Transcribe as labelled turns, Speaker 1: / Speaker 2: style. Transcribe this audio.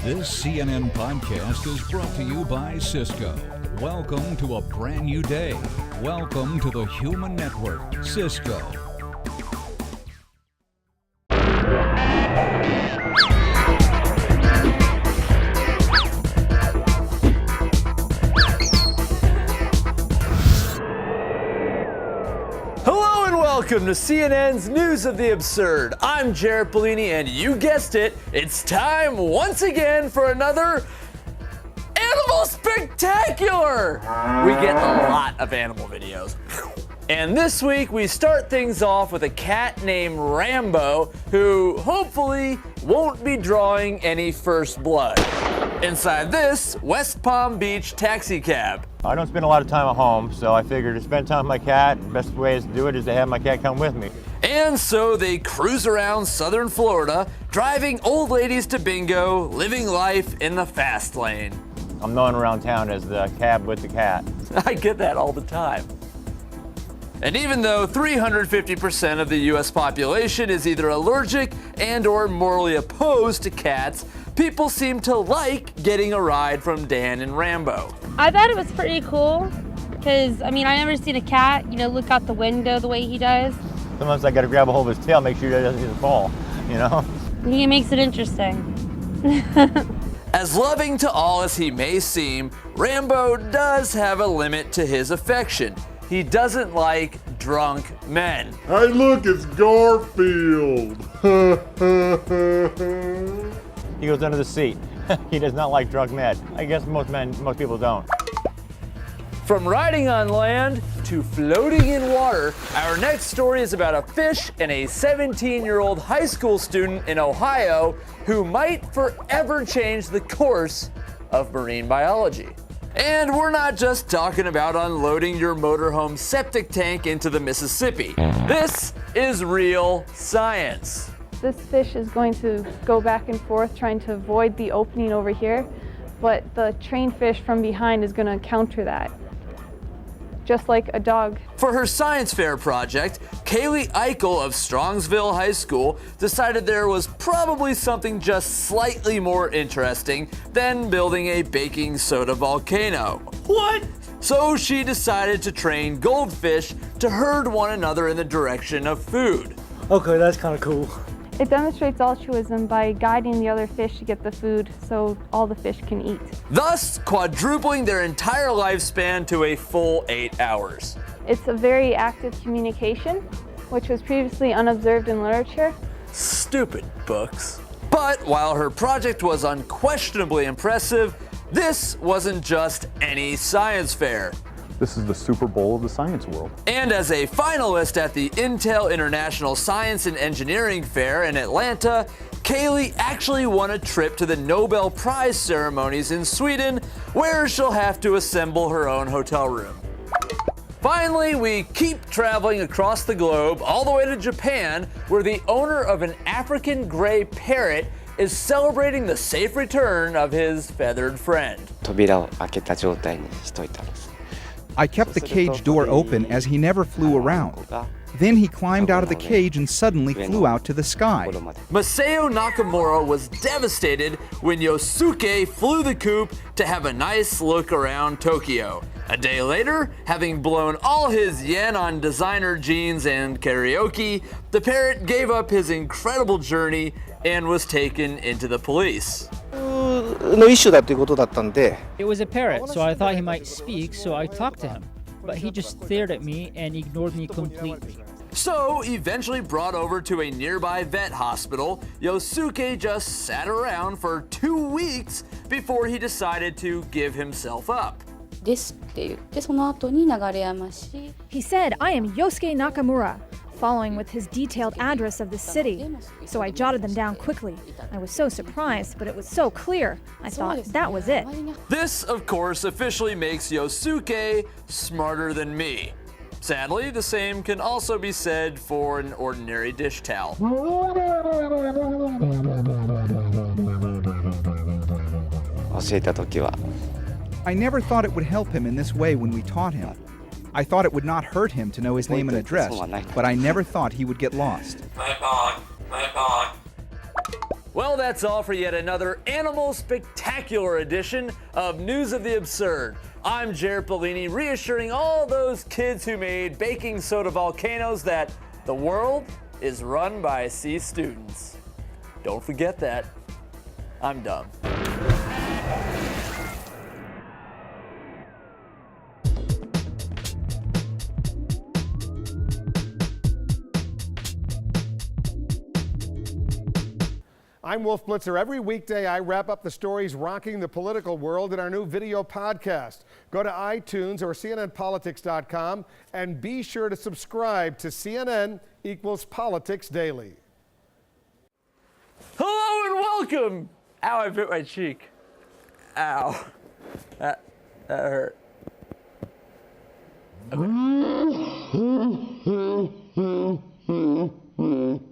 Speaker 1: This CNN podcast is brought to you by Cisco. Welcome to a brand new day. Welcome to the Human Network, Cisco.
Speaker 2: Welcome to CNN's News of the Absurd. I'm Jared Bellini, and you guessed it, it's time once again for another Animal Spectacular! We get a lot of animal videos. And this week we start things off with a cat named Rambo, who hopefully won't be drawing any first blood. Inside this West Palm Beach taxi cab.
Speaker 3: I don't spend a lot of time at home, so I figured to spend time with my cat, the best way to do it is to have my cat come with me.
Speaker 2: And so they cruise around southern Florida, driving old ladies to bingo, living life in the fast lane.
Speaker 3: I'm known around town as the cab with the cat.
Speaker 2: I get that all the time. And even though 350% of the US population is either allergic and or morally opposed to cats, people seem to like getting a ride from Dan and Rambo.
Speaker 4: I thought it was pretty cool because, I never seen a cat, look out the window the way he does.
Speaker 3: Sometimes I gotta grab a hold of his tail, make sure he doesn't fall,
Speaker 4: He makes it interesting.
Speaker 2: As loving to all as he may seem, Rambo does have a limit to his affection. He doesn't like drunk men.
Speaker 5: Hey, look, it's Garfield.
Speaker 3: He goes under the seat. He does not like drunk men. I guess most people don't.
Speaker 2: From riding on land to floating in water, our next story is about a fish and a 17-year-old high school student in Ohio who might forever change the course of marine biology. And we're not just talking about unloading your motorhome septic tank into the Mississippi. This is real science.
Speaker 6: This fish is going to go back and forth trying to avoid the opening over here, but the trained fish from behind is going to counter that, just like a dog.
Speaker 2: For her science fair project, Kaylee Eichel of Strongsville High School decided there was probably something just slightly more interesting than building a baking soda volcano. What? So she decided to train goldfish to herd one another in the direction of food.
Speaker 7: Okay, that's kind of cool.
Speaker 6: It demonstrates altruism by guiding the other fish to get the food so all the fish can eat.
Speaker 2: Thus, quadrupling their entire lifespan to a full 8 hours.
Speaker 6: It's a very active communication, which was previously unobserved in literature.
Speaker 2: Stupid books. But while her project was unquestionably impressive, this wasn't just any science fair.
Speaker 5: This is the Super Bowl of the science world.
Speaker 2: And as a finalist at the Intel International Science and Engineering Fair in Atlanta, Kaylee actually won a trip to the Nobel Prize ceremonies in Sweden, where she'll have to assemble her own hotel room. Finally, we keep traveling across the globe all the way to Japan, where the owner of an African gray parrot is celebrating the safe return of his feathered friend.
Speaker 8: I kept the cage door open as he never flew around. Then he climbed out of the cage and suddenly flew out to the sky.
Speaker 2: Masao Nakamura was devastated when Yosuke flew the coop to have a nice look around Tokyo. A day later, having blown all his yen on designer jeans and karaoke, the parrot gave up his incredible journey and was taken into the police.
Speaker 9: It was a parrot, so I thought he might speak, so I talked to him. But he just stared at me and ignored me completely.
Speaker 2: So, eventually brought over to a nearby vet hospital, Yosuke just sat around for 2 weeks before he decided to give himself up.
Speaker 10: He said, "I am Yosuke Nakamura," following with his detailed address of the city. So I jotted them down quickly. I was so surprised, but it was so clear. I thought that was it.
Speaker 2: This, of course, officially makes Yosuke smarter than me. Sadly, the same can also be said for an ordinary dish towel.
Speaker 8: I never thought it would help him in this way when we taught him. I thought it would not hurt him to know his name and address, but I never thought he would get lost.
Speaker 2: Well, that's all for yet another Animal Spectacular edition of News of the Absurd. I'm Jared Bellini, reassuring all those kids who made baking soda volcanoes that the world is run by C students. Don't forget that. I'm dumb.
Speaker 7: I'm Wolf Blitzer. Every weekday, I wrap up the stories rocking the political world in our new video podcast. Go to iTunes or CNNPolitics.com and be sure to subscribe to CNN Equals Politics Daily.
Speaker 2: Hello and welcome! Ow, I bit my cheek. Ow. That hurt. Okay.